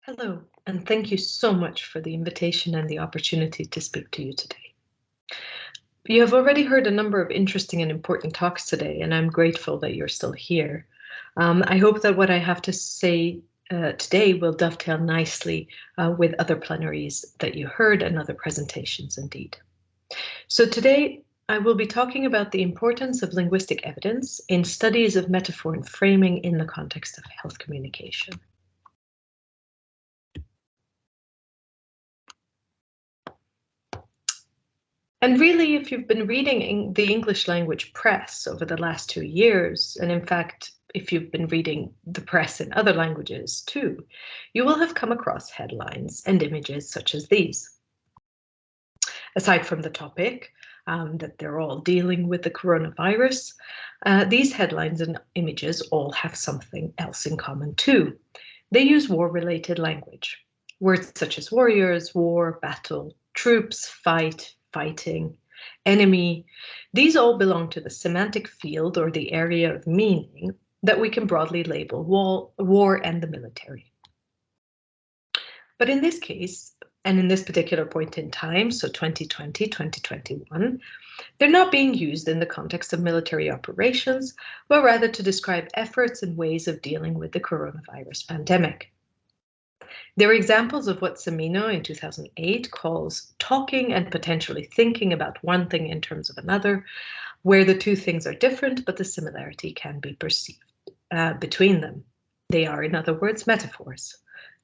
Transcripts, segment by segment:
Hello, and thank you so much for the invitation and the opportunity to speak to you today. You have already heard a number of interesting and important talks today, and I'm grateful that you're still here. I hope that what I have to say today will dovetail nicely with other plenaries that you heard and other presentations indeed. So today I will be talking about the importance of linguistic evidence in studies of metaphor and framing in the context of health communication. And really, if you've been reading the English language press over the last 2 years, and in fact, if you've been reading the press in other languages too, you will have come across headlines and images such as these. Aside from the topic, that they're all dealing with the coronavirus, these headlines and images all have something else in common too. They use war-related language. Words such as warriors, war, battle, troops, fight, fighting, enemy. These all belong to the semantic field or the area of meaning that we can broadly label war and the military. But in this case, and in this particular point in time, so 2020, 2021, they're not being used in the context of military operations, but rather to describe efforts and ways of dealing with the coronavirus pandemic. They're examples of what Semino in 2008 calls talking and potentially thinking about one thing in terms of another, where the two things are different, but the similarity can be perceived between them. They are, in other words, metaphors.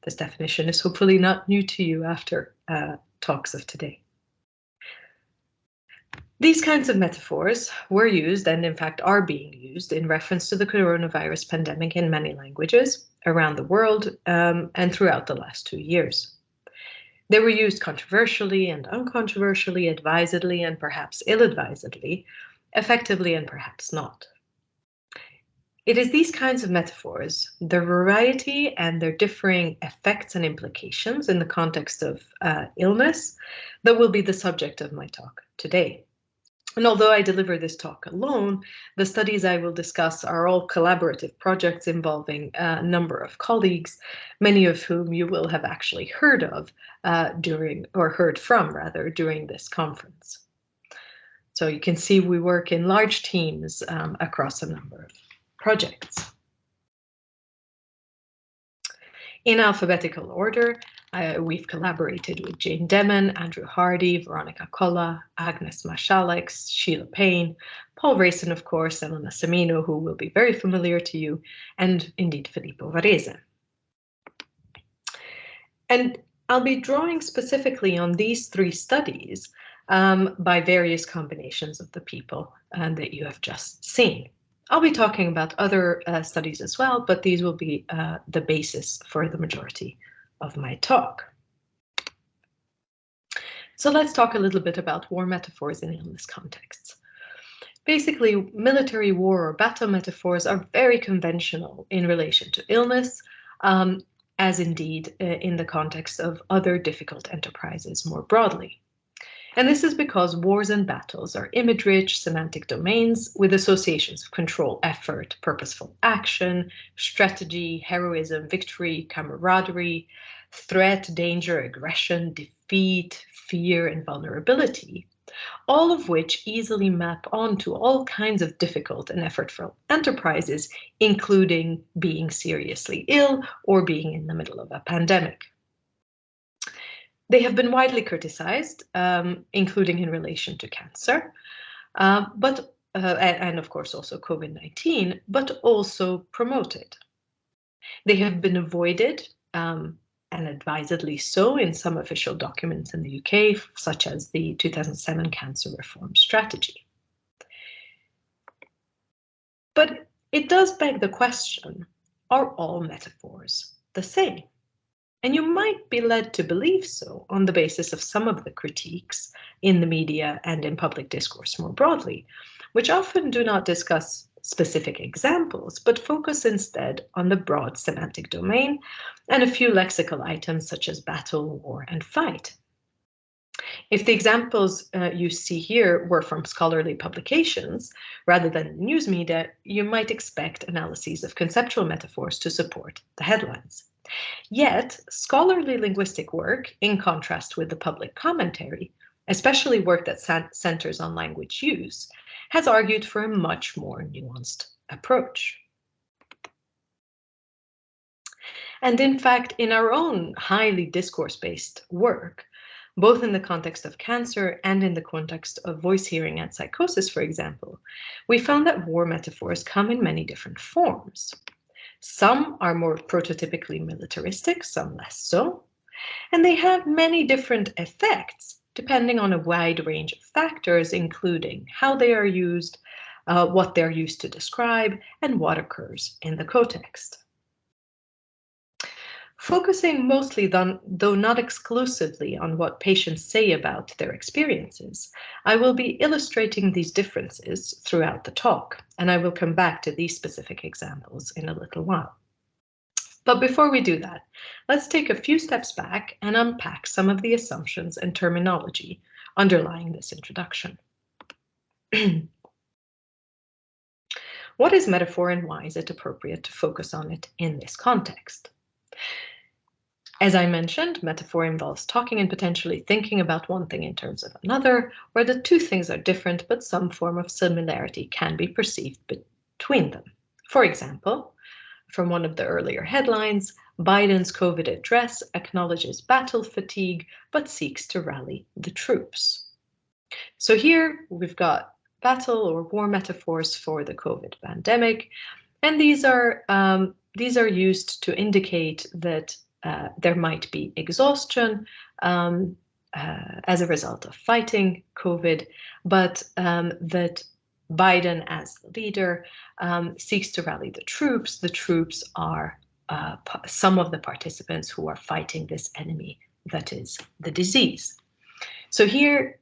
This definition is hopefully not new to you after talks of today. These kinds of metaphors were used and in fact are being used in reference to the coronavirus pandemic in many languages around the world and throughout the last 2 years. They were used controversially and uncontroversially, advisedly and perhaps ill-advisedly, effectively and perhaps not. It is these kinds of metaphors, their variety and their differing effects and implications in the context of illness, that will be the subject of my talk today. And although I deliver this talk alone, the studies I will discuss are all collaborative projects involving a number of colleagues, many of whom you will have actually heard of heard from during this conference. So you can see we work in large teams across a number of projects. In alphabetical order, we've collaborated with Jane Demon, Andrew Hardy, Veronica Colla, Agnes Mashaleks, Sheila Payne, Paul Rayson, of course, Elena Semino, who will be very familiar to you, and indeed Filippo Varese. And I'll be drawing specifically on these 3 studies by various combinations of the people that you have just seen. I'll be talking about other studies as well, but these will be the basis for the majority of my talk. So let's talk a little bit about war metaphors in illness contexts. Basically, military war or battle metaphors are very conventional in relation to illness, as indeed in the context of other difficult enterprises more broadly. And this is because wars and battles are image-rich semantic domains with associations of control, effort, purposeful action, strategy, heroism, victory, camaraderie, threat, danger, aggression, defeat, fear, and vulnerability, all of which easily map onto all kinds of difficult and effortful enterprises, including being seriously ill or being in the middle of a pandemic. They have been widely criticized, including in relation to cancer, and of course also COVID-19, but also promoted. They have been avoided, and advisedly so, in some official documents in the UK, such as the 2007 Cancer Reform Strategy. But it does beg the question, are all metaphors the same? And you might be led to believe so on the basis of some of the critiques in the media and in public discourse more broadly, which often do not discuss specific examples, but focus instead on the broad semantic domain and a few lexical items such as battle, war, and fight. If the examples you see here were from scholarly publications rather than news media, you might expect analyses of conceptual metaphors to support the headlines. Yet, scholarly linguistic work, in contrast with the public commentary, especially work that centers on language use, has argued for a much more nuanced approach. And in fact, in our own highly discourse-based work, both in the context of cancer and in the context of voice hearing and psychosis, for example, we found that war metaphors come in many different forms. Some are more prototypically militaristic, some less so, and they have many different effects depending on a wide range of factors, including how they are used, what they're used to describe, and what occurs in the context. Focusing mostly, though not exclusively, on what patients say about their experiences, I will be illustrating these differences throughout the talk, and I will come back to these specific examples in a little while. But before we do that, let's take a few steps back and unpack some of the assumptions and terminology underlying this introduction. What is metaphor and why is it appropriate to focus on it in this context? As I mentioned, metaphor involves talking and potentially thinking about one thing in terms of another, where the two things are different, but some form of similarity can be perceived between them. For example, from one of the earlier headlines, Biden's COVID address acknowledges battle fatigue, but seeks to rally the troops. So here we've got battle or war metaphors for the COVID pandemic, and these are used to indicate that there might be exhaustion as a result of fighting COVID, but that Biden, as the leader, seeks to rally the troops. The troops are some of the participants who are fighting this enemy, that is the disease. So here,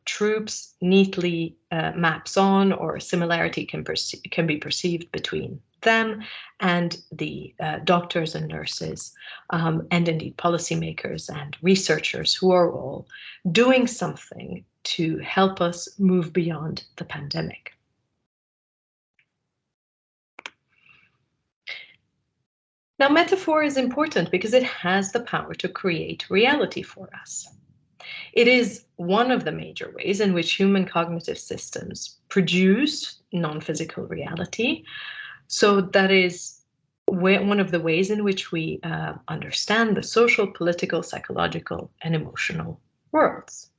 troops neatly maps on, or a similarity can be perceived between them and the doctors and nurses, and indeed policymakers and researchers who are all doing something to help us move beyond the pandemic. Now, metaphor is important because it has the power to create reality for us. It is one of the major ways in which human cognitive systems produce non-physical reality. So that is one of the ways in which we understand the social, political, psychological, and emotional worlds.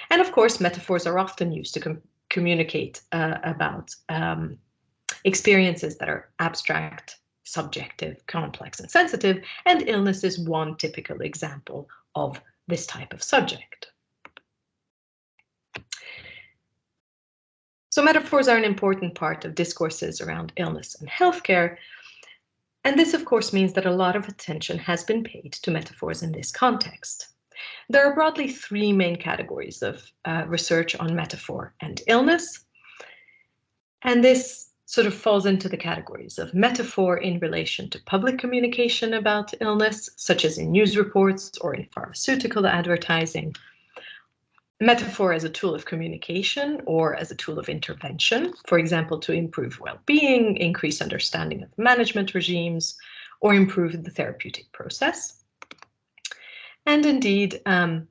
And of course, metaphors are often used to communicate about experiences that are abstract, subjective, complex, and sensitive, and illness is one typical example of this type of subject. So metaphors are an important part of discourses around illness and healthcare, and this of course means that a lot of attention has been paid to metaphors in this context. There are broadly three main categories of research on metaphor and illness, and this sort of falls into the categories of metaphor in relation to public communication about illness, such as in news reports or in pharmaceutical advertising, metaphor as a tool of communication or as a tool of intervention, for example, to improve well-being, increase understanding of management regimes, or improve the therapeutic process. And indeed,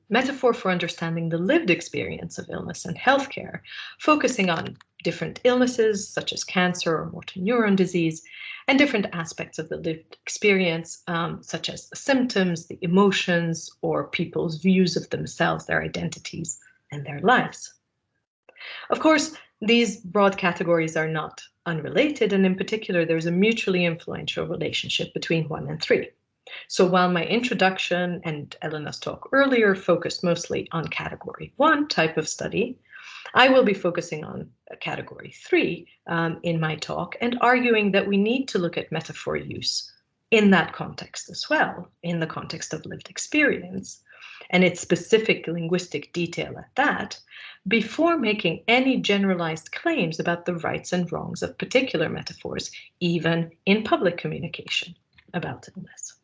metaphor for understanding the lived experience of illness and healthcare, focusing on different illnesses such as cancer or motor neuron disease, and different aspects of the lived experience, such as the symptoms, the emotions, or people's views of themselves, their identities, and their lives. Of course, these broad categories are not unrelated, and in particular, there's a mutually influential relationship between 1 and 3. So while my introduction and Elena's talk earlier focused mostly on category 1 type of study, I will be focusing on category 3 in my talk and arguing that we need to look at metaphor use in that context as well, in the context of lived experience, and its specific linguistic detail at that, before making any generalized claims about the rights and wrongs of particular metaphors, even in public communication about illness.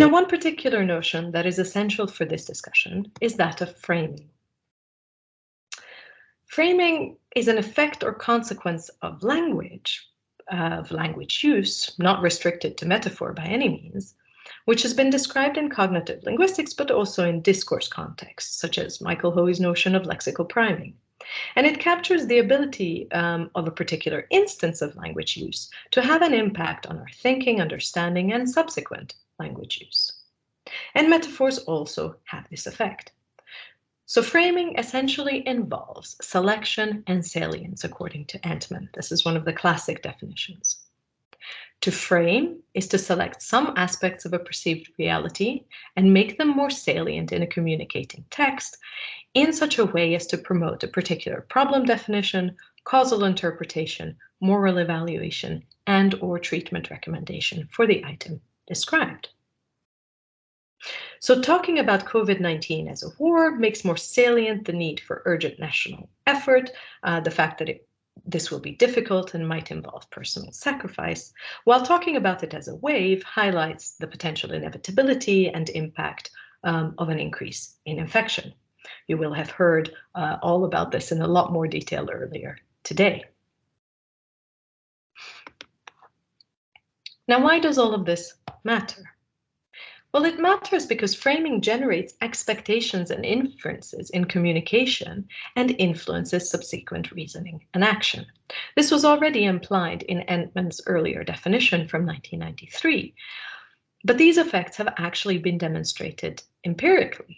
Now, one particular notion that is essential for this discussion is that of framing. Framing is an effect or consequence of language use, not restricted to metaphor by any means, which has been described in cognitive linguistics, but also in discourse contexts, such as Michael Hoey's notion of lexical priming. And it captures the ability of a particular instance of language use to have an impact on our thinking, understanding, and subsequent language use. And metaphors also have this effect. So framing essentially involves selection and salience, according to Entman. This is one of the classic definitions. To frame is to select some aspects of a perceived reality and make them more salient in a communicating text in such a way as to promote a particular problem definition, causal interpretation, moral evaluation, and/or treatment recommendation for the item described. So talking about COVID-19 as a war makes more salient the need for urgent national effort, the fact that this will be difficult and might involve personal sacrifice, while talking about it as a wave highlights the potential inevitability and impact of an increase in infection. You will have heard all about this in a lot more detail earlier today. Now, why does all of this matter? Well, it matters because framing generates expectations and inferences in communication and influences subsequent reasoning and action. This was already implied in Entman's earlier definition from 1993, but these effects have actually been demonstrated empirically.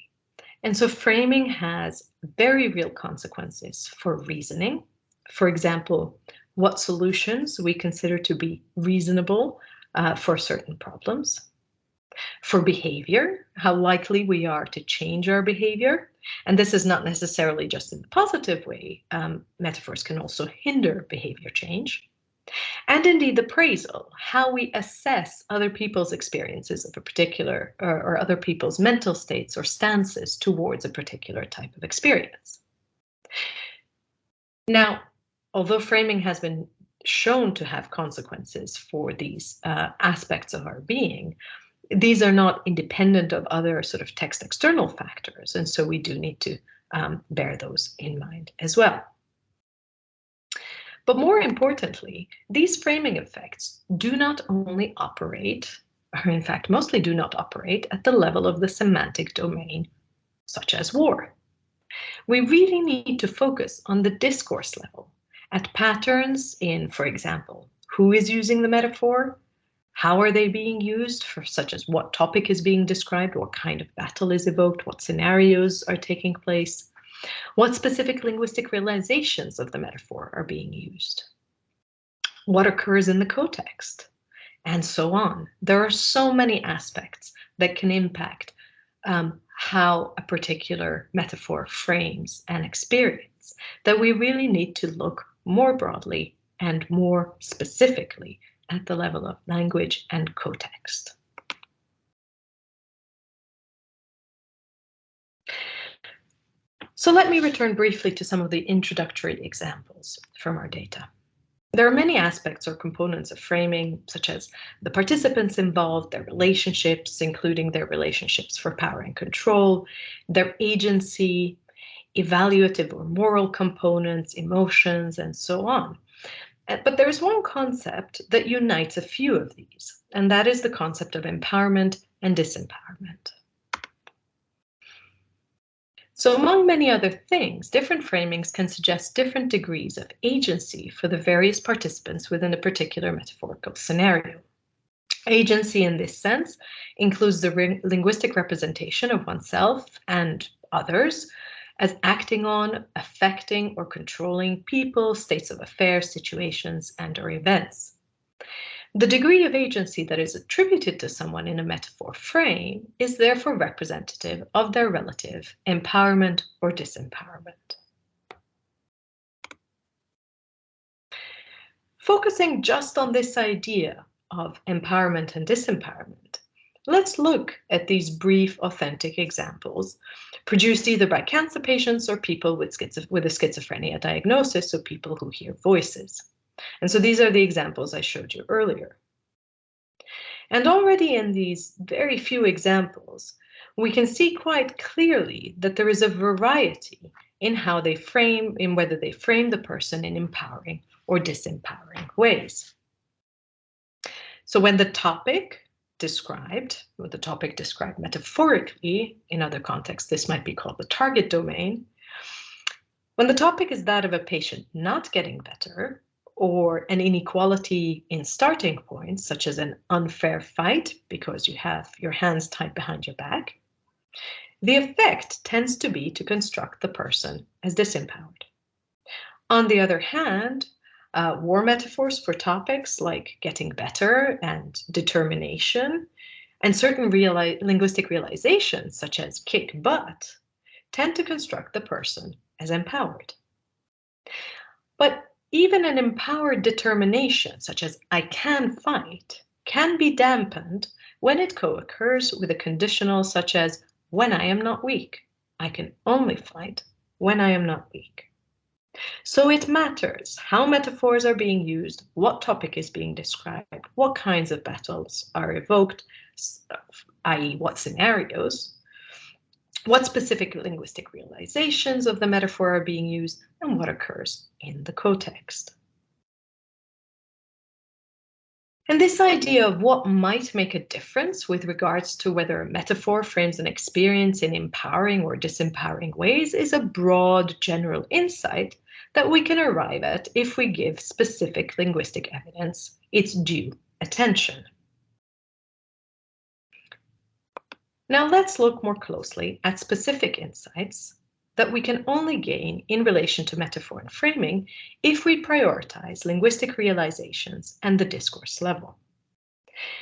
And so framing has very real consequences for reasoning. For example, what solutions we consider to be reasonable for certain problems. For behavior, how likely we are to change our behavior. And this is not necessarily just in the positive way. Metaphors can also hinder behavior change. And indeed, appraisal, how we assess other people's experiences of a particular, or other people's mental states or stances towards a particular type of experience. Now, although framing has been shown to have consequences for these aspects of our being, these are not independent of other sort of text external factors, and so we do need to bear those in mind as well. But more importantly, these framing effects do not only operate, or in fact mostly do not operate at the level of the semantic domain, such as war. We really need to focus on the discourse level, at patterns in, for example, who is using the metaphor, how are they being used, for such as what topic is being described, what kind of battle is evoked, what scenarios are taking place, what specific linguistic realizations of the metaphor are being used, what occurs in the context, and so on. There are so many aspects that can impact how a particular metaphor frames an experience that we really need to look more broadly and more specifically at the level of language and context. So let me return briefly to some of the introductory examples from our data. There are many aspects or components of framing, such as the participants involved, their relationships, including their relationships for power and control, their agency, evaluative or moral components, emotions, and so on. But there's one concept that unites a few of these, and that is the concept of empowerment and disempowerment. So among many other things, different framings can suggest different degrees of agency for the various participants within a particular metaphorical scenario. Agency in this sense includes the linguistic representation of oneself and others as acting on, affecting, or controlling people, states of affairs, situations, and/or events. The degree of agency that is attributed to someone in a metaphor frame is therefore representative of their relative empowerment or disempowerment. Focusing just on this idea of empowerment and disempowerment, let's look at these brief, authentic examples produced either by cancer patients or people with a schizophrenia diagnosis, so people who hear voices. And so these are the examples I showed you earlier. And already in these very few examples, we can see quite clearly that there is a variety in how they frame, in whether they frame the person in empowering or disempowering ways. So when the topic described metaphorically, in other contexts, this might be called the target domain. When the topic is that of a patient not getting better, or an inequality in starting points, such as an unfair fight because you have your hands tied behind your back, the effect tends to be to construct the person as disempowered. On the other hand, war metaphors for topics like getting better and determination, and certain linguistic realizations, such as kick butt, tend to construct the person as empowered. But even an empowered determination, such as I can fight, can be dampened when it co-occurs with a conditional such as when I am not weak. I can only fight when I am not weak. So it matters how metaphors are being used, what topic is being described, what kinds of battles are evoked, i.e. what scenarios, what specific linguistic realizations of the metaphor are being used, and what occurs in the context. And this idea of what might make a difference with regards to whether a metaphor frames an experience in empowering or disempowering ways is a broad general insight that we can arrive at if we give specific linguistic evidence its due attention. Now let's look more closely at specific insights that we can only gain in relation to metaphor and framing if we prioritize linguistic realizations and the discourse level.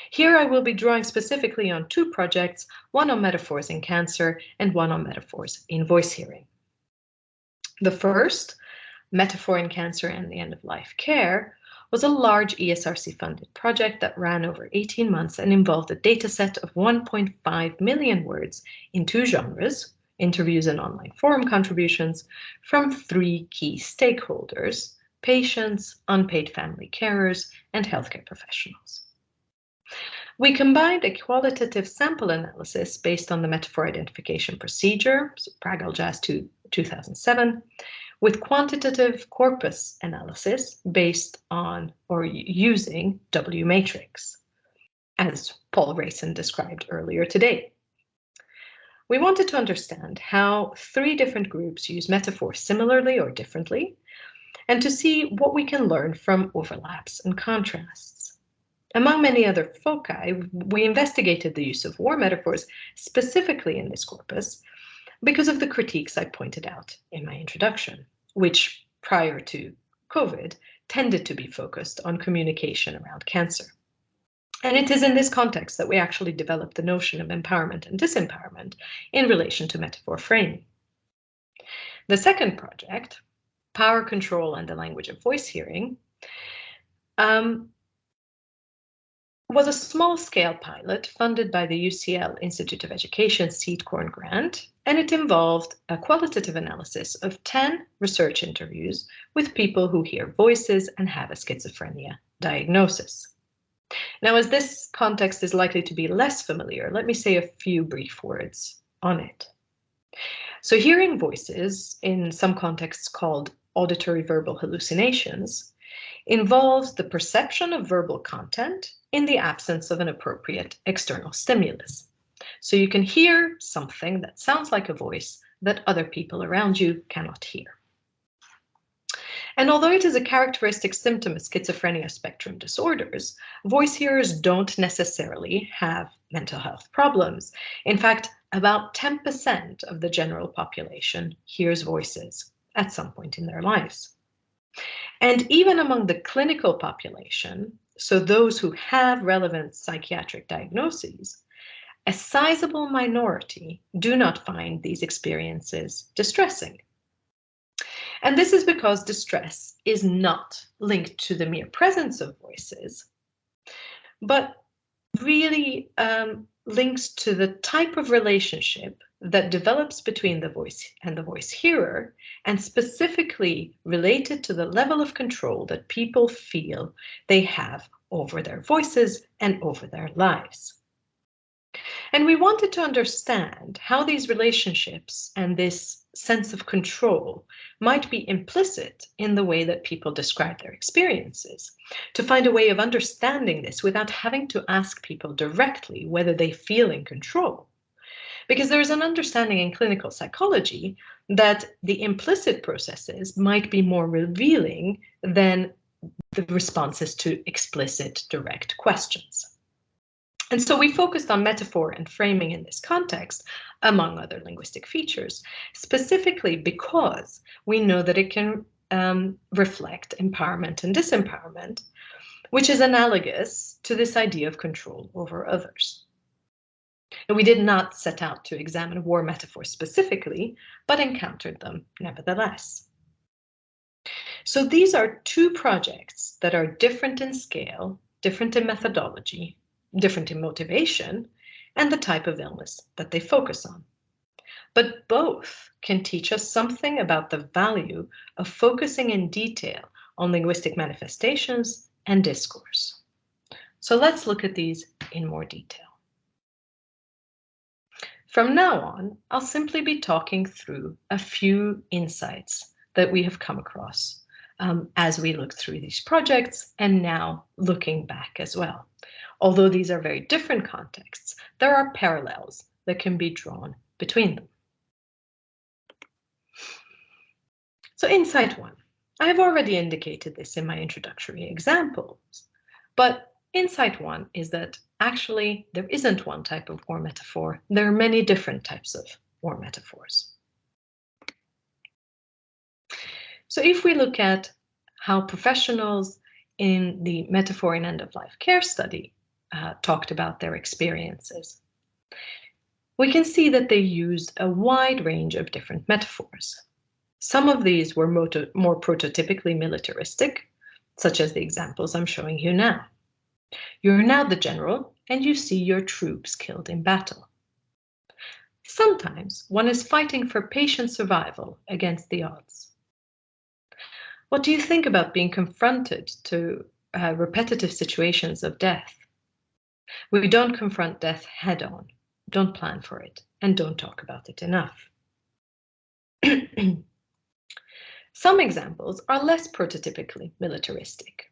Here I will be drawing specifically on two projects, one on metaphors in cancer and one on metaphors in voice hearing. The first, Metaphor in Cancer and the End of Life Care, was a large ESRC-funded project that ran over 18 months and involved a dataset of 1.5 million words in two genres, interviews and online forum contributions, from three key stakeholders: patients, unpaid family carers, and healthcare professionals. We combined a qualitative sample analysis based on the metaphor identification procedure, so Pragal-Jas 2007, with quantitative corpus analysis based on or using W matrix, as Paul Rayson described earlier today. We wanted to understand how three different groups use metaphor similarly or differently, and to see what we can learn from overlaps and contrasts. Among many other foci, we investigated the use of war metaphors specifically in this corpus because of the critiques I pointed out in my introduction, which prior to COVID tended to be focused on communication around cancer. And it is in this context that we actually developed the notion of empowerment and disempowerment in relation to metaphor framing. The second project, Power Control and the Language of Voice Hearing, was a small-scale pilot funded by the UCL Institute of Education Seed Corn Grant, and it involved a qualitative analysis of 10 research interviews with people who hear voices and have a schizophrenia diagnosis. Now, as this context is likely to be less familiar, let me say a few brief words on it. So hearing voices, in some contexts called auditory verbal hallucinations, involves the perception of verbal content in the absence of an appropriate external stimulus. So you can hear something that sounds like a voice that other people around you cannot hear. And although it is a characteristic symptom of schizophrenia spectrum disorders, voice hearers don't necessarily have mental health problems. In fact, about 10% of the general population hears voices at some point in their lives. And even among the clinical population, so those who have relevant psychiatric diagnoses, a sizable minority do not find these experiences distressing. And this is because distress is not linked to the mere presence of voices, but really links to the type of relationship that develops between the voice and the voice hearer, and specifically related to the level of control that people feel they have over their voices and over their lives. And we wanted to understand how these relationships and this sense of control might be implicit in the way that people describe their experiences, to find a way of understanding this without having to ask people directly whether they feel in control. Because there is an understanding in clinical psychology that the implicit processes might be more revealing than the responses to explicit direct questions. And so we focused on metaphor and framing in this context, among other linguistic features, specifically because we know that it can reflect empowerment and disempowerment, which is analogous to this idea of control over others. And we did not set out to examine war metaphors specifically, but encountered them nevertheless. So these are two projects that are different in scale, different in methodology, different in motivation, and the type of illness that they focus on. But both can teach us something about the value of focusing in detail on linguistic manifestations and discourse. So let's look at these in more detail. From now on, I'll simply be talking through a few insights that we have come across as we look through these projects, and now looking back as well. Although these are very different contexts, there are parallels that can be drawn between them. So insight one, I have already indicated this in my introductory examples, but insight one is that actually there isn't one type of war metaphor. There are many different types of war metaphors. So if we look at how professionals in the metaphor in end-of-life care study talked about their experiences, we can see that they used a wide range of different metaphors. Some of these were more prototypically militaristic, such as the examples I'm showing you now. You're now the general, and you see your troops killed in battle. Sometimes one is fighting for patient survival against the odds. What do you think about being confronted to repetitive situations of death? We don't confront death head-on, don't plan for it, and don't talk about it enough. Some examples are less prototypically militaristic,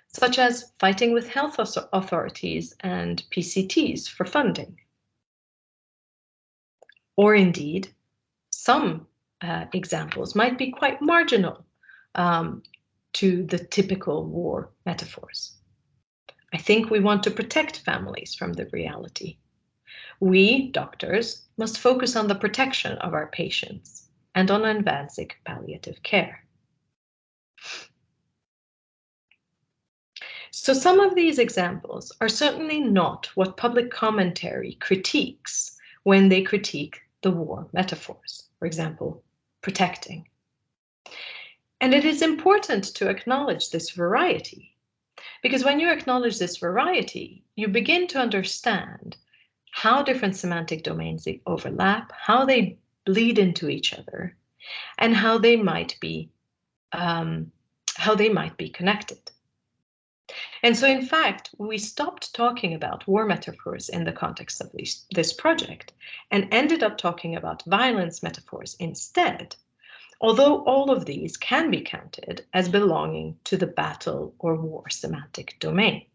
such as fighting with health authorities and PCTs for funding. Or indeed, some examples might be quite marginal to the typical war metaphors. I think we want to protect families from the reality. We, doctors, must focus on the protection of our patients and on advancing palliative care. So some of these examples are certainly not what public commentary critiques when they critique the war metaphors, for example, protecting. And it is important to acknowledge this variety, because when you acknowledge this variety, you begin to understand how different semantic domains overlap, how they bleed into each other, and how they might be connected. And so, in fact, we stopped talking about war metaphors in the context of this project and ended up talking about violence metaphors instead, although all of these can be counted as belonging to the battle or war semantic domain.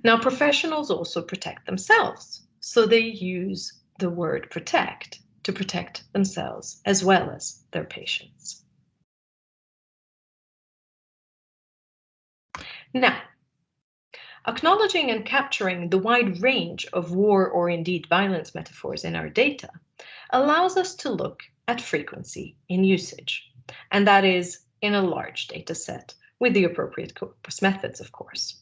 Now, professionals also protect themselves, so they use the word protect to protect themselves as well as their patients. Now, acknowledging and capturing the wide range of war or indeed violence metaphors in our data allows us to look at frequency in usage, and that is in a large data set with the appropriate corpus methods, of course.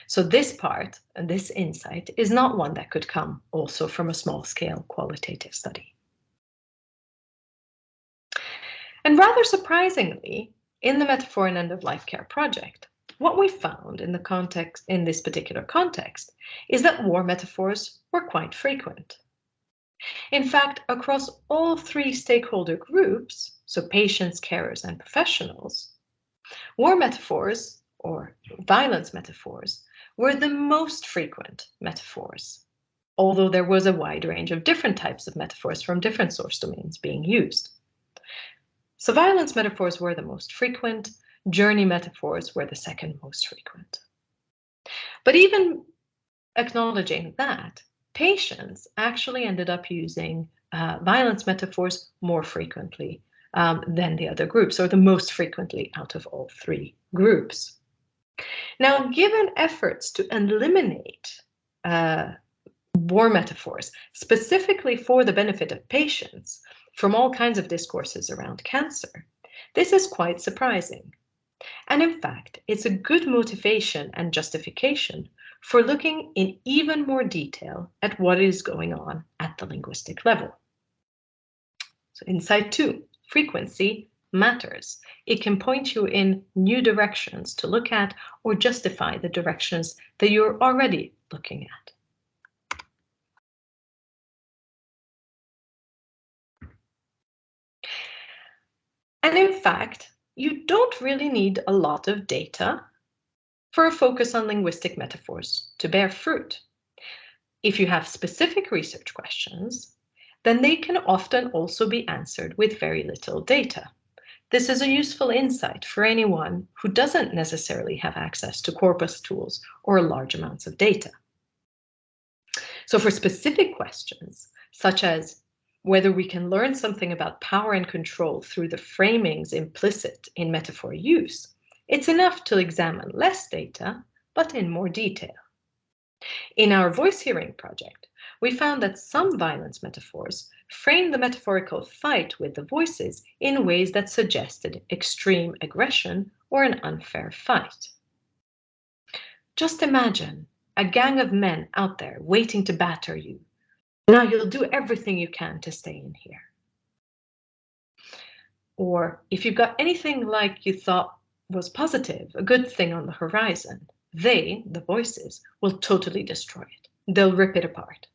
So this part and this insight is not one that could come also from a small-scale qualitative study. And rather surprisingly, in the Metaphor in End-of-Life Care project, What we found in this particular context is that war metaphors were quite frequent. In fact, across all three stakeholder groups, so patients, carers, and professionals, war metaphors, or violence metaphors, were the most frequent metaphors, although there was a wide range of different types of metaphors from different source domains being used. So violence metaphors were the most frequent, journey metaphors were the second most frequent. But even acknowledging that, patients actually ended up using violence metaphors more frequently than the other groups, or the most frequently out of all three groups. Now, given efforts to eliminate war metaphors, specifically for the benefit of patients, from all kinds of discourses around cancer, this is quite surprising. And in fact, it's a good motivation and justification for looking in even more detail at what is going on at the linguistic level. So insight 2, frequency matters. It can point you in new directions to look at or justify the directions that you're already looking at. And in fact, you don't really need a lot of data for a focus on linguistic metaphors to bear fruit. If you have specific research questions, then they can often also be answered with very little data. This is a useful insight for anyone who doesn't necessarily have access to corpus tools or large amounts of data. So for specific questions, such as whether we can learn something about power and control through the framings implicit in metaphor use, it's enough to examine less data, but in more detail. In our voice hearing project, we found that some violence metaphors framed the metaphorical fight with the voices in ways that suggested extreme aggression or an unfair fight. Just imagine a gang of men out there waiting to batter you. Now you'll do everything you can to stay in here. Or if you've got anything like you thought was positive, a good thing on the horizon, they, the voices, will totally destroy it. They'll rip it apart.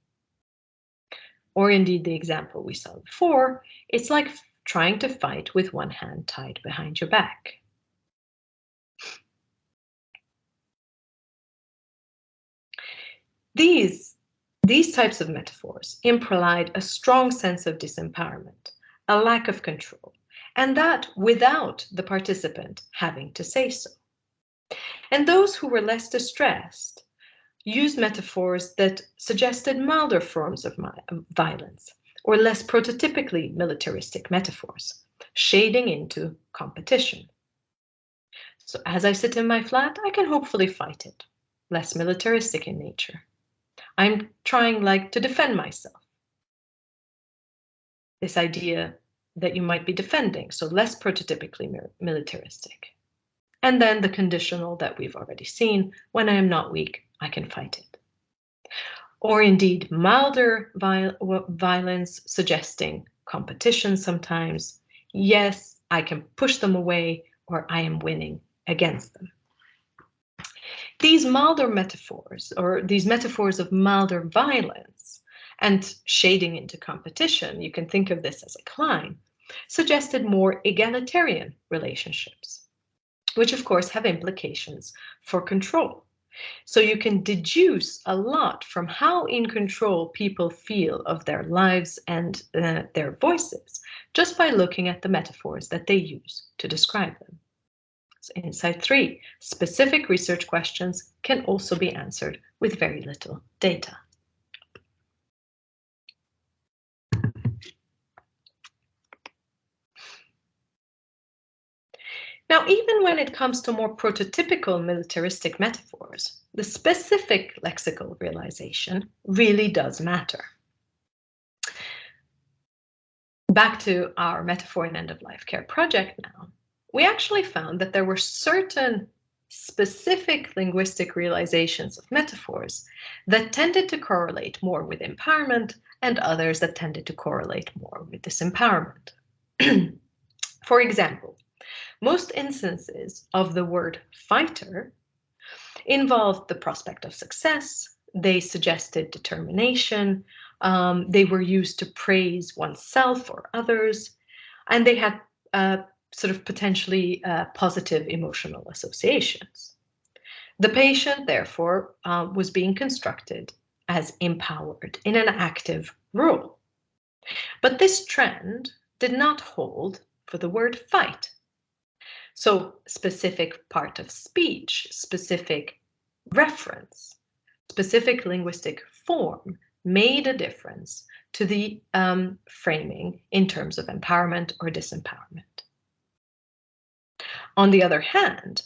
Or indeed the example we saw before, it's like trying to fight with one hand tied behind your back. These types of metaphors implied a strong sense of disempowerment, a lack of control, and that without the participant having to say so. And those who were less distressed used metaphors that suggested milder forms of violence, or less prototypically militaristic metaphors, shading into competition. So as I sit in my flat, I can hopefully fight it, less militaristic in nature. I'm trying to defend myself. This idea that you might be defending, so less prototypically militaristic. And then the conditional that we've already seen, when I am not weak, I can fight it. Or indeed milder violence suggesting competition sometimes. Yes, I can push them away, or I am winning against them. These milder metaphors, or these metaphors of milder violence and shading into competition, you can think of this as a climb, suggested more egalitarian relationships, which of course have implications for control. So you can deduce a lot from how in control people feel of their lives and their voices, just by looking at the metaphors that they use to describe them. So insight 3, specific research questions can also be answered with very little data. Now, even when it comes to more prototypical militaristic metaphors, the specific lexical realization really does matter. Back to our metaphor in end-of-life care project now, we actually found that there were certain specific linguistic realizations of metaphors that tended to correlate more with empowerment and others that tended to correlate more with disempowerment. For example, most instances of the word fighter involved the prospect of success. They suggested determination. They were used to praise oneself or others, and they had sort of potentially positive emotional associations. The patient, therefore, was being constructed as empowered in an active role. But this trend did not hold for the word fight. So specific part of speech, specific reference, specific linguistic form made a difference to the framing in terms of empowerment or disempowerment. On the other hand,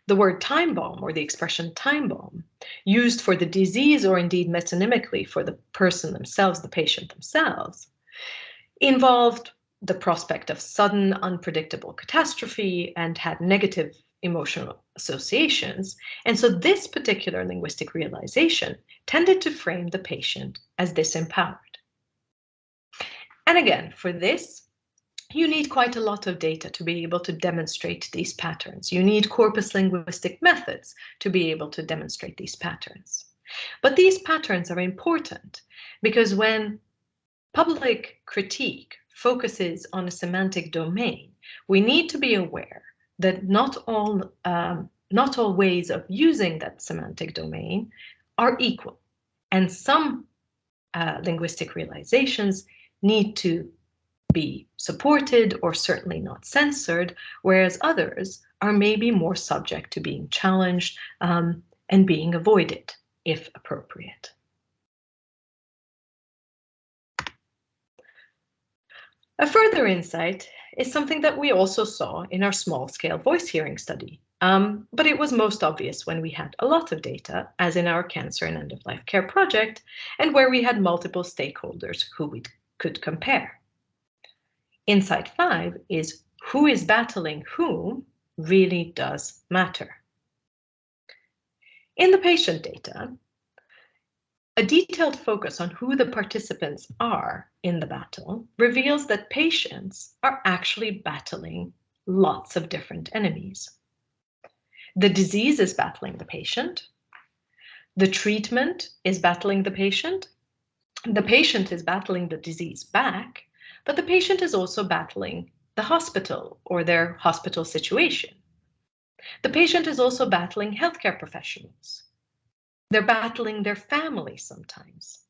the word time bomb or the expression time bomb, used for the disease or indeed metonymically for the person themselves, the patient themselves, involved the prospect of sudden, unpredictable catastrophe and had negative emotional associations. And so this particular linguistic realization tended to frame the patient as disempowered. And again, for this, you need quite a lot of data to be able to demonstrate these patterns. You need corpus linguistic methods to be able to demonstrate these patterns. But these patterns are important because when public critique focuses on a semantic domain, we need to be aware that not all ways of using that semantic domain are equal, and some linguistic realizations need to be supported or certainly not censored, whereas others are maybe more subject to being challenged and being avoided if appropriate. A further insight is something that we also saw in our small-scale voice hearing study, but it was most obvious when we had a lot of data, as in our cancer and end-of-life care project, and where we had multiple stakeholders who we could compare. Insight 5 is who is battling whom really does matter. In the patient data, a detailed focus on who the participants are in the battle reveals that patients are actually battling lots of different enemies. The disease is battling the patient. The treatment is battling the patient. The patient is battling the disease back, but the patient is also battling the hospital or their hospital situation. The patient is also battling healthcare professionals. They're battling their family sometimes,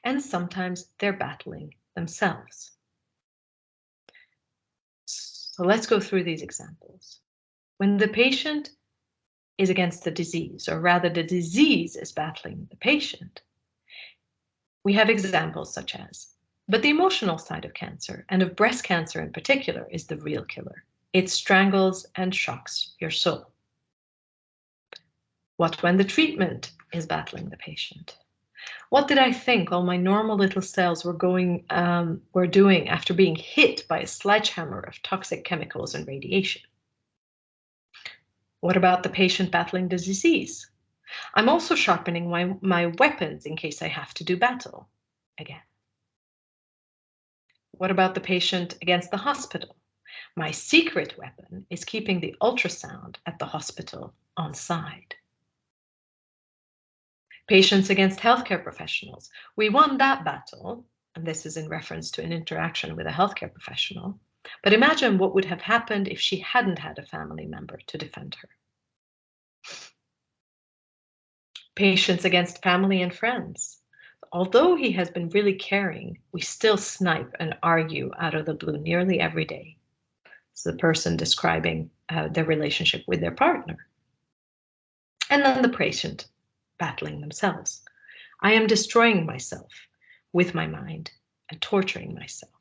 and sometimes they're battling themselves. So let's go through these examples. When the patient is against the disease, or rather the disease is battling the patient, we have examples such as, but the emotional side of cancer, and of breast cancer in particular, is the real killer. It strangles and shocks your soul. What when the treatment is battling the patient? What did I think all my normal little cells were doing after being hit by a sledgehammer of toxic chemicals and radiation? What about the patient battling the disease? I'm also sharpening my weapons in case I have to do battle again. What about the patient against the hospital? My secret weapon is keeping the ultrasound at the hospital on side. Patients against healthcare professionals. We won that battle, and this is in reference to an interaction with a healthcare professional, but imagine what would have happened if she hadn't had a family member to defend her. Patients against family and friends. Although he has been really caring, we still snipe and argue out of the blue nearly every day. It's the person describing their relationship with their partner. And then the patient battling themselves. I am destroying myself with my mind and torturing myself.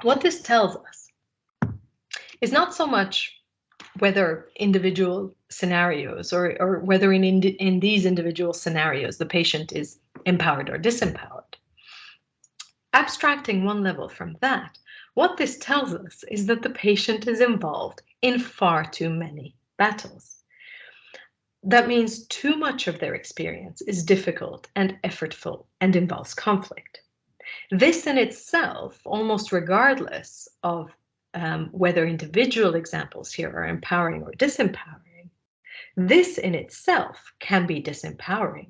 What this tells us is not so much whether individual scenarios or whether in these individual scenarios the patient is empowered or disempowered. Abstracting one level from that, what this tells us is that the patient is involved in far too many battles. That means too much of their experience is difficult and effortful and involves conflict. This in itself, almost regardless of whether individual examples here are empowering or disempowering, this in itself can be disempowering,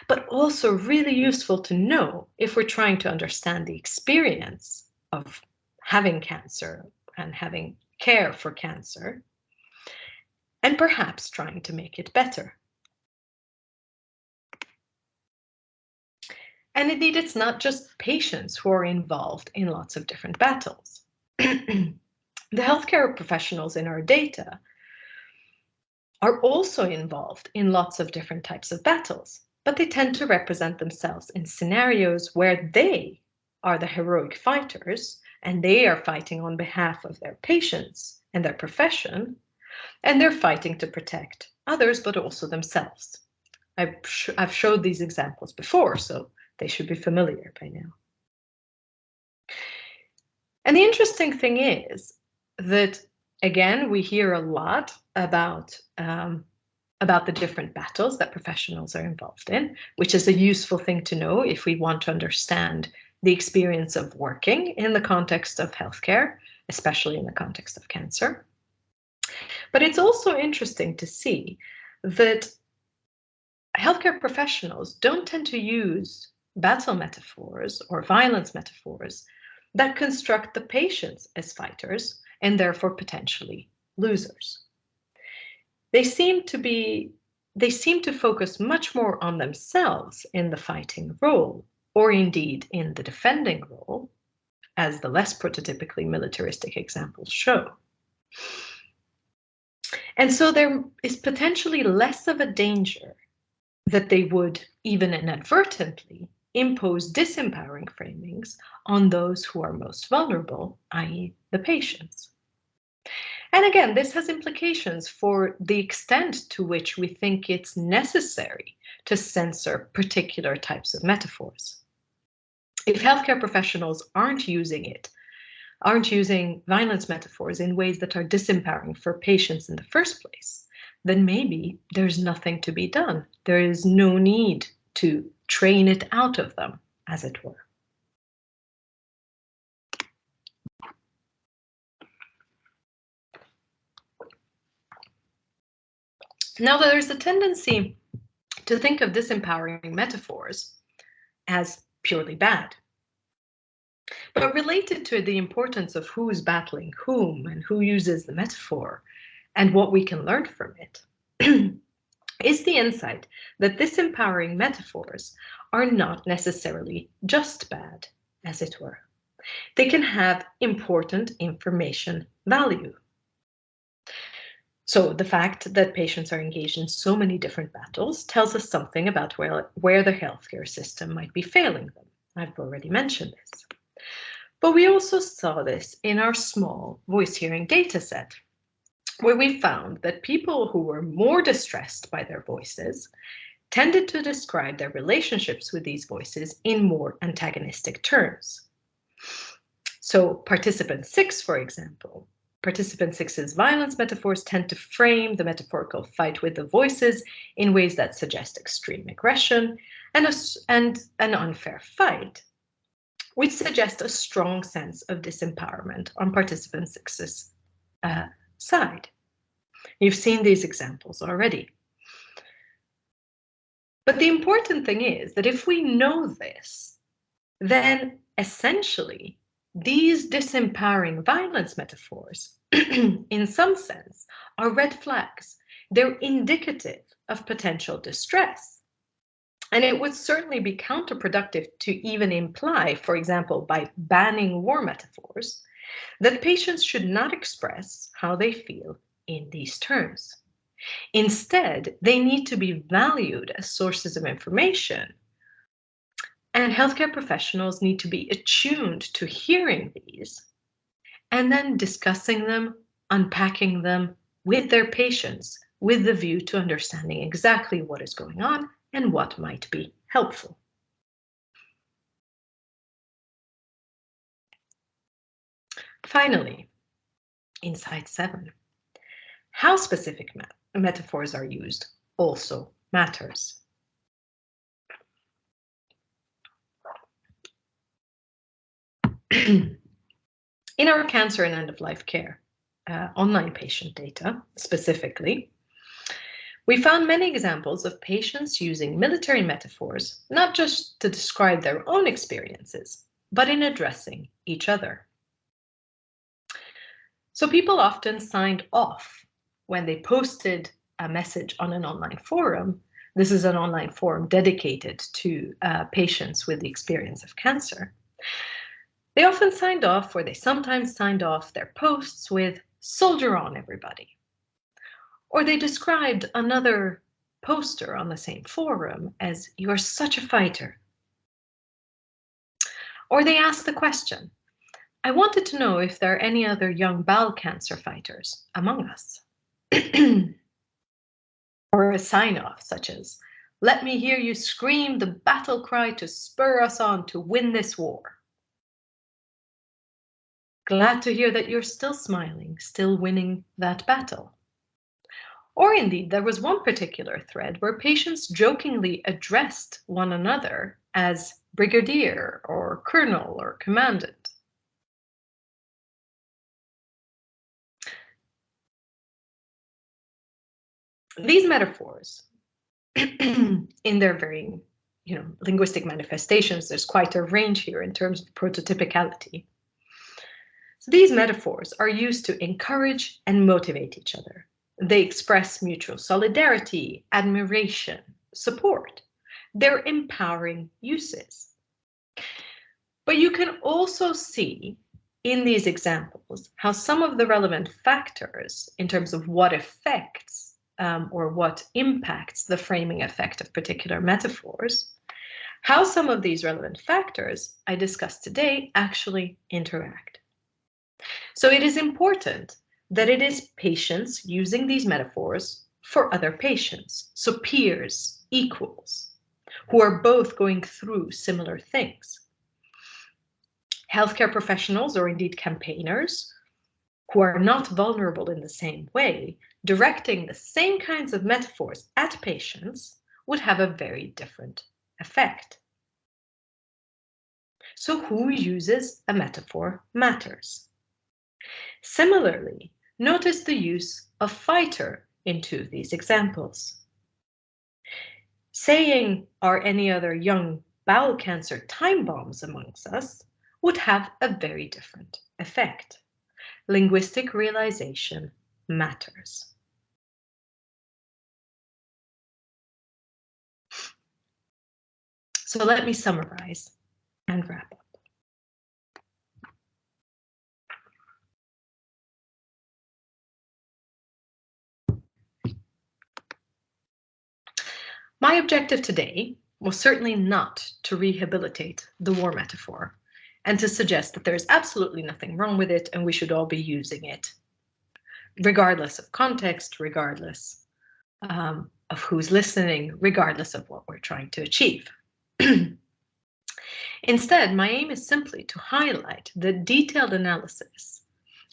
but also really useful to know if we're trying to understand the experience of having cancer and having care for cancer, and perhaps trying to make it better. And indeed, it's not just patients who are involved in lots of different battles. The healthcare professionals in our data are also involved in lots of different types of battles, but they tend to represent themselves in scenarios where they are the heroic fighters and they are fighting on behalf of their patients and their profession, and they're fighting to protect others, but also themselves. I've showed these examples before, so they should be familiar by now. And the interesting thing is that, again, we hear a lot about the different battles that professionals are involved in, which is a useful thing to know if we want to understand the experience of working in the context of healthcare, especially in the context of cancer. But it's also interesting to see that healthcare professionals don't tend to use battle metaphors or violence metaphors that construct the patients as fighters and therefore potentially losers. They seem to focus much more on themselves in the fighting role, or indeed in the defending role, as the less prototypically militaristic examples show. And so there is potentially less of a danger that they would, even inadvertently, impose disempowering framings on those who are most vulnerable, i.e. the patients. And again, this has implications for the extent to which we think it's necessary to censor particular types of metaphors. If healthcare professionals aren't using violence metaphors in ways that are disempowering for patients in the first place, then maybe there's nothing to be done. There is no need to train it out of them, as it were. Now, there's a tendency to think of disempowering metaphors as purely bad. But related to the importance of who's battling whom and who uses the metaphor and what we can learn from it, is the insight that disempowering metaphors are not necessarily just bad, as it were. They can have important information value. So the fact that patients are engaged in so many different battles tells us something about where the healthcare system might be failing them. I've already mentioned this. But we also saw this in our small voice hearing data set, where we found that people who were more distressed by their voices tended to describe their relationships with these voices in more antagonistic terms. So participant 6, for example, participant 6's violence metaphors tend to frame the metaphorical fight with the voices in ways that suggest extreme aggression and an unfair fight, which suggest a strong sense of disempowerment on participant 6's side. You've seen these examples already. But the important thing is that if we know this, then essentially these disempowering violence metaphors, in some sense, are red flags. They're indicative of potential distress. And it would certainly be counterproductive to even imply, for example, by banning war metaphors, that patients should not express how they feel in these terms. Instead, they need to be valued as sources of information. And healthcare professionals need to be attuned to hearing these and then discussing them, unpacking them with their patients with the view to understanding exactly what is going on and what might be helpful. Finally, insight 7, how specific metaphors are used also matters. In our cancer and end-of-life care online patient data, specifically, we found many examples of patients using military metaphors, not just to describe their own experiences, but in addressing each other. So people often signed off when they posted a message on an online forum. This is an online forum dedicated to patients with the experience of cancer. They often signed off, or they sometimes signed off their posts with "Soldier on, everybody." Or they described another poster on the same forum as "You're such a fighter." Or they asked the question, "I wanted to know if there are any other young bowel cancer fighters among us." Or a sign-off such as, "Let me hear you scream the battle cry to spur us on to win this war." Glad to hear that you're still smiling, still winning that battle. Or indeed, there was one particular thread where patients jokingly addressed one another as brigadier or colonel or commandant. These metaphors, in their varying, linguistic manifestations, there's quite a range here in terms of prototypicality. So these metaphors are used to encourage and motivate each other. They express mutual solidarity, admiration, support. They're empowering uses. But you can also see in these examples how some of the relevant factors in terms of what affects or what impacts the framing effect of particular metaphors, how some of these relevant factors I discussed today actually interact. So it is important that it is patients using these metaphors for other patients, so peers, equals, who are both going through similar things. Healthcare professionals, or indeed campaigners, who are not vulnerable in the same way, directing the same kinds of metaphors at patients would have a very different effect. So who uses a metaphor matters. Similarly, notice the use of fighter in two of these examples. Saying, "Are any other young bowel cancer time bombs amongst us?" would have a very different effect. Linguistic realization matters. So let me summarize and wrap up. My objective today was certainly not to rehabilitate the war metaphor and to suggest that there is absolutely nothing wrong with it and we should all be using it, regardless of context, regardless of who's listening, regardless of what we're trying to achieve. Instead, my aim is simply to highlight the detailed analysis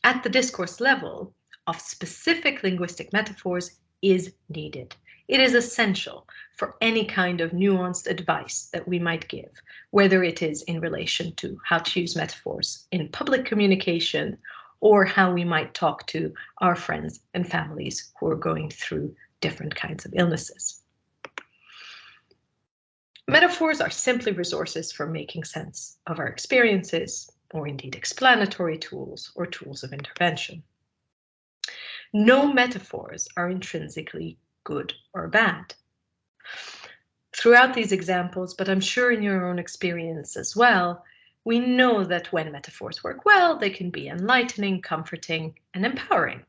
at the discourse level of specific linguistic metaphors is needed. It is essential for any kind of nuanced advice that we might give, whether it is in relation to how to use metaphors in public communication or how we might talk to our friends and families who are going through different kinds of illnesses. Metaphors are simply resources for making sense of our experiences, or indeed explanatory tools or tools of intervention. No metaphors are intrinsically good or bad. Throughout these examples, but I'm sure in your own experience as well, we know that when metaphors work well, they can be enlightening, comforting, and empowering.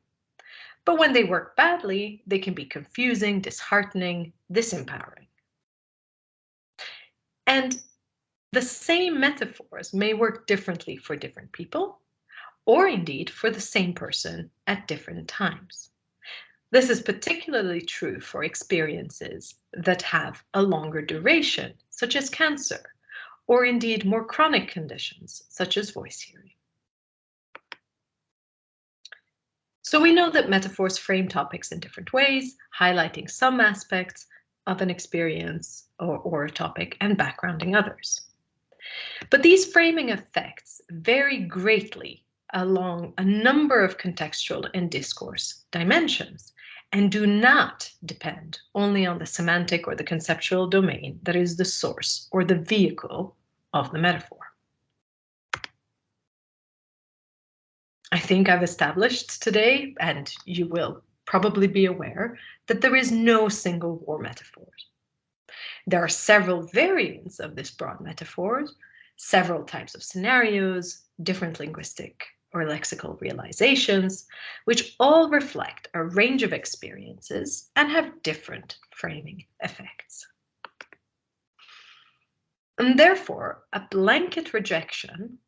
But when they work badly, they can be confusing, disheartening, disempowering. And the same metaphors may work differently for different people, or indeed for the same person at different times. This is particularly true for experiences that have a longer duration, such as cancer, or indeed more chronic conditions, such as voice hearing. So we know that metaphors frame topics in different ways, highlighting some aspects of an experience or a topic and backgrounding others. But these framing effects vary greatly along a number of contextual and discourse dimensions, and do not depend only on the semantic or the conceptual domain that is the source or the vehicle of the metaphor. I think I've established today, and you will probably be aware, that there is no single war metaphor. There are several variants of this broad metaphor, several types of scenarios, different linguistic or lexical realizations, which all reflect a range of experiences and have different framing effects. And therefore, a blanket rejection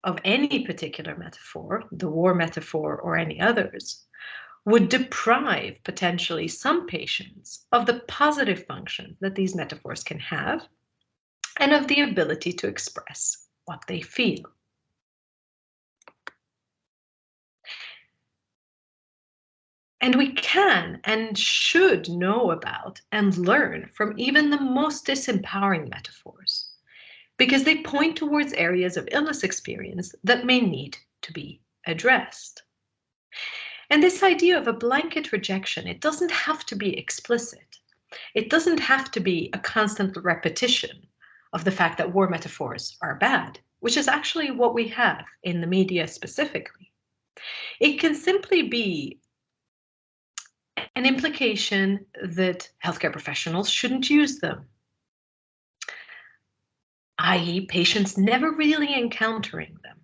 of any particular metaphor, the war metaphor or any others, would deprive potentially some patients of the positive function that these metaphors can have and of the ability to express what they feel. And we can and should know about and learn from even the most disempowering metaphors, because they point towards areas of illness experience that may need to be addressed. And this idea of a blanket rejection, it doesn't have to be explicit. It doesn't have to be a constant repetition of the fact that war metaphors are bad, which is actually what we have in the media specifically. It can simply be an implication that healthcare professionals shouldn't use them, i.e., patients never really encountering them.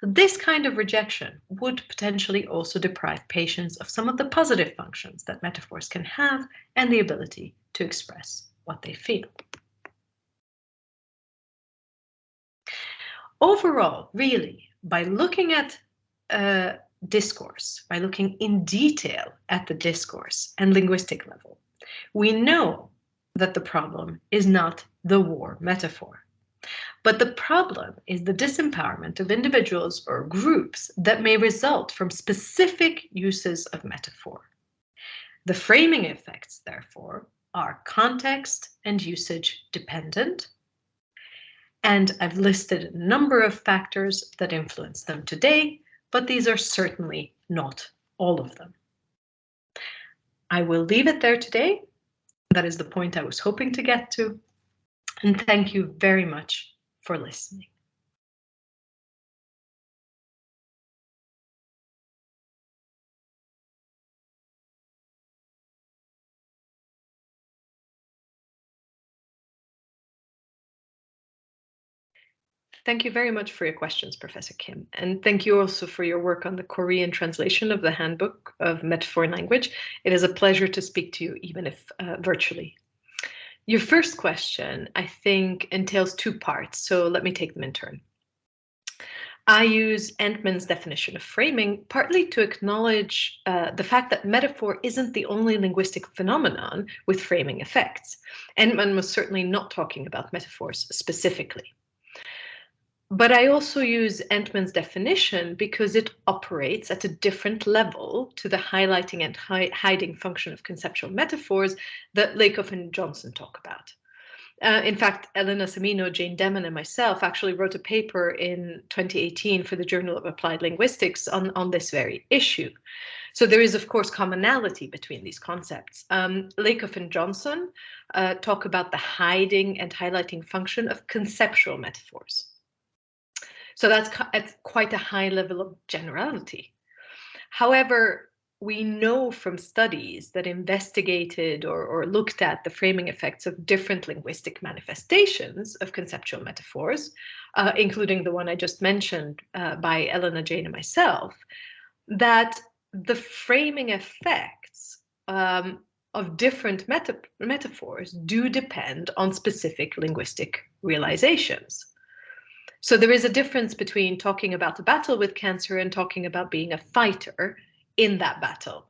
This kind of rejection would potentially also deprive patients of some of the positive functions that metaphors can have and the ability to express what they feel. Overall, really, by looking at discourse, by looking in detail at the discourse and linguistic level, we know that the problem is not the war metaphor. But the problem is the disempowerment of individuals or groups that may result from specific uses of metaphor. The framing effects, therefore, are context and usage dependent, and I've listed a number of factors that influence them today, but these are certainly not all of them. I will leave it there today. That is the point I was hoping to get to, and thank you very much for listening. Thank you very much for your questions, Professor Kim, and thank you also for your work on the Korean translation of the Handbook of Metaphor and Language. It is a pleasure to speak to you, even if virtually. Your first question, I think, entails two parts, so let me take them in turn. I use Entman's definition of framing partly to acknowledge the fact that metaphor isn't the only linguistic phenomenon with framing effects. Entman was certainly not talking about metaphors specifically. But I also use Entman's definition because it operates at a different level to the highlighting and hiding function of conceptual metaphors that Lakoff and Johnson talk about. In fact, Elena Semino, Jane Demon, and myself actually wrote a paper in 2018 for the Journal of Applied Linguistics on this very issue. So there is, of course, commonality between these concepts. Lakoff and Johnson talk about the hiding and highlighting function of conceptual metaphors. So that's quite a high level of generality. However, we know from studies that investigated or looked at the framing effects of different linguistic manifestations of conceptual metaphors, including the one I just mentioned by Elena, Jane, and myself, that the framing effects of different metaphors do depend on specific linguistic realizations. So there is a difference between talking about a battle with cancer and talking about being a fighter in that battle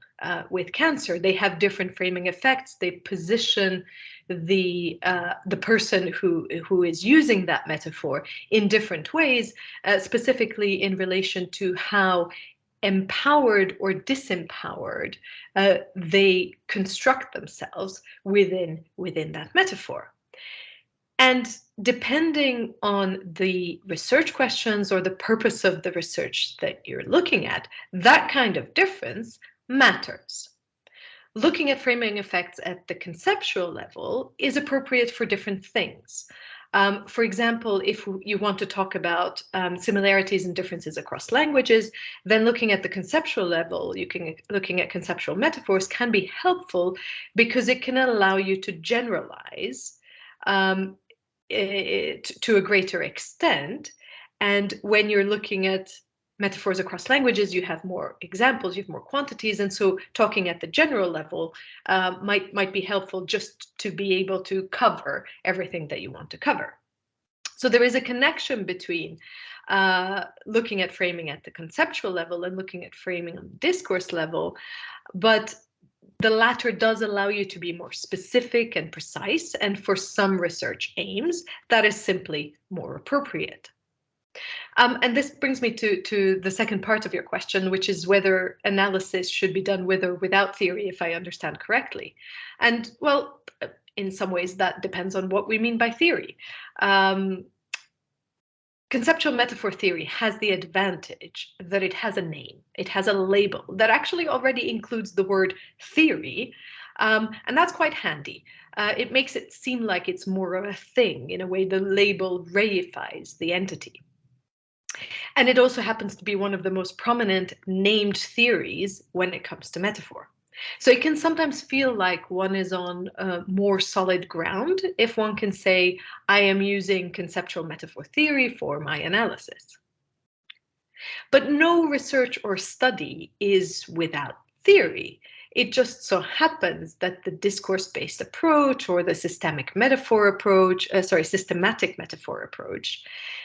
with cancer. They have different framing effects. They position the person who is using that metaphor in different ways, specifically in relation to how empowered or disempowered they construct themselves within that metaphor. And depending on the research questions or the purpose of the research that you're looking at, that kind of difference matters. Looking at framing effects at the conceptual level is appropriate for different things. For example, if you want to talk about similarities and differences across languages, then looking at the conceptual level, looking at conceptual metaphors can be helpful because it can allow you to generalize to a greater extent. And when you're looking at metaphors across languages, you have more examples, you have more quantities, and so talking at the general level might be helpful just to be able to cover everything that you want to cover. So there is a connection between looking at framing at the conceptual level and looking at framing on the discourse level, but the latter does allow you to be more specific and precise, and for some research aims, that is simply more appropriate. And this brings me to the second part of your question, which is whether analysis should be done with or without theory, if I understand correctly. And well, in some ways that depends on what we mean by theory. Conceptual metaphor theory has the advantage that it has a name, it has a label that actually already includes the word theory, and that's quite handy. It makes it seem like it's more of a thing. In a way, the label reifies the entity. And it also happens to be one of the most prominent named theories when it comes to metaphor. So it can sometimes feel like one is on more solid ground if one can say, I am using conceptual metaphor theory for my analysis. But no research or study is without theory. It just so happens that the discourse-based approach or the systematic metaphor approach,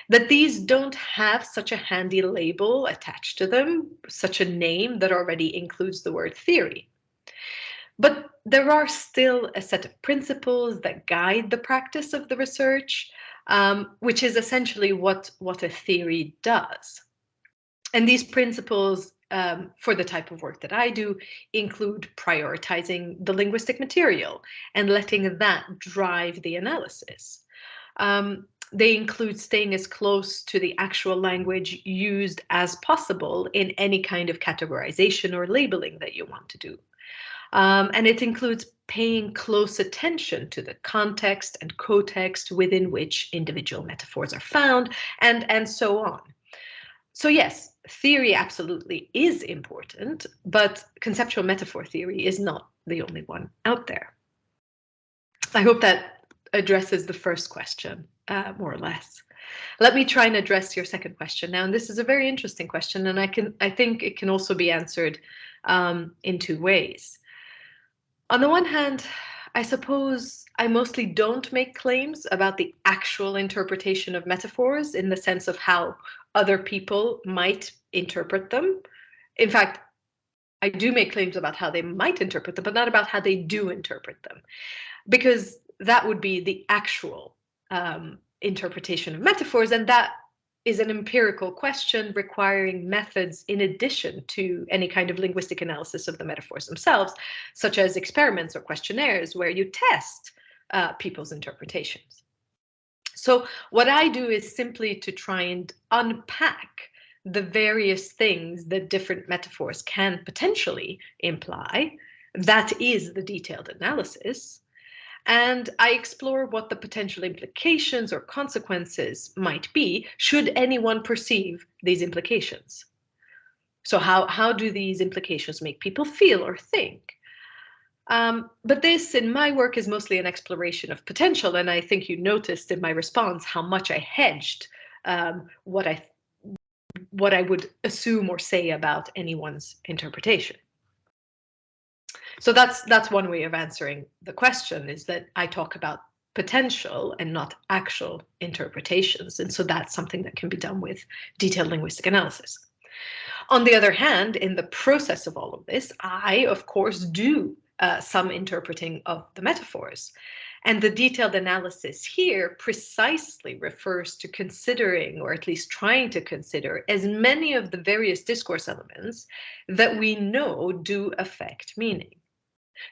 that these don't have such a handy label attached to them, such a name that already includes the word theory. But there are still a set of principles that guide the practice of the research, which is essentially what a theory does. And these principles, for the type of work that I do, include prioritizing the linguistic material and letting that drive the analysis. They include staying as close to the actual language used as possible in any kind of categorization or labeling that you want to do. And it includes paying close attention to the context and context within which individual metaphors are found, and so on. So yes, theory absolutely is important, but conceptual metaphor theory is not the only one out there. I hope that addresses the first question, more or less. Let me try and address your second question now, and this is a very interesting question, and I think it can also be answered in two ways. On the one hand, I suppose I mostly don't make claims about the actual interpretation of metaphors in the sense of how other people might interpret them. In fact, I do make claims about how they might interpret them, but not about how they do interpret them, because that would be the actual interpretation of metaphors, and that is an empirical question requiring methods in addition to any kind of linguistic analysis of the metaphors themselves, such as experiments or questionnaires where you test people's interpretations. So what I do is simply to try and unpack the various things that different metaphors can potentially imply. That is the detailed analysis. And I explore what the potential implications or consequences might be should anyone perceive these implications. So how do these implications make people feel or think? But this, in my work, is mostly an exploration of potential, and I think you noticed in my response how much I hedged what I would assume or say about anyone's interpretation. So that's one way of answering the question, is that I talk about potential and not actual interpretations. And so that's something that can be done with detailed linguistic analysis. On the other hand, in the process of all of this, I, of course, do some interpreting of the metaphors. And the detailed analysis here precisely refers to considering, or at least trying to consider, as many of the various discourse elements that we know do affect meaning.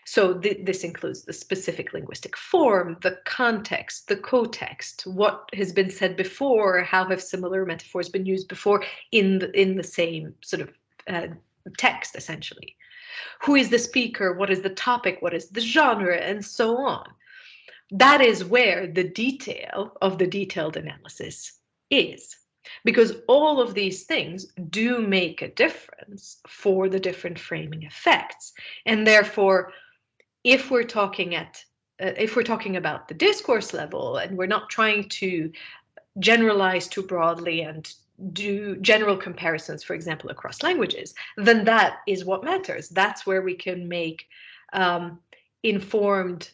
So this includes the specific linguistic form, the context, the co-text, what has been said before, how have similar metaphors been used before in the same sort of text, essentially. Who is the speaker? What is the topic? What is the genre? And so on. That is where the detail of the detailed analysis is. Because all of these things do make a difference for the different framing effects. And therefore, if we're talking about the discourse level and we're not trying to generalize too broadly and do general comparisons, for example, across languages, then that is what matters. That's where we can make informed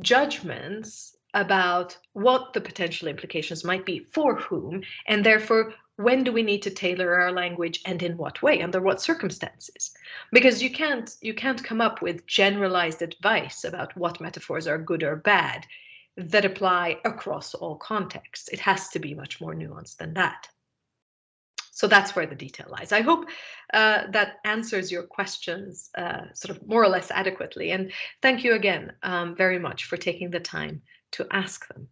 judgments about what the potential implications might be for whom, and therefore when do we need to tailor our language and in what way, under what circumstances. Because you can't come up with generalized advice about what metaphors are good or bad that apply across all contexts. It has to be much more nuanced than that. So that's where the detail lies. I hope that answers your questions sort of more or less adequately. And thank you again very much for taking the time to ask them.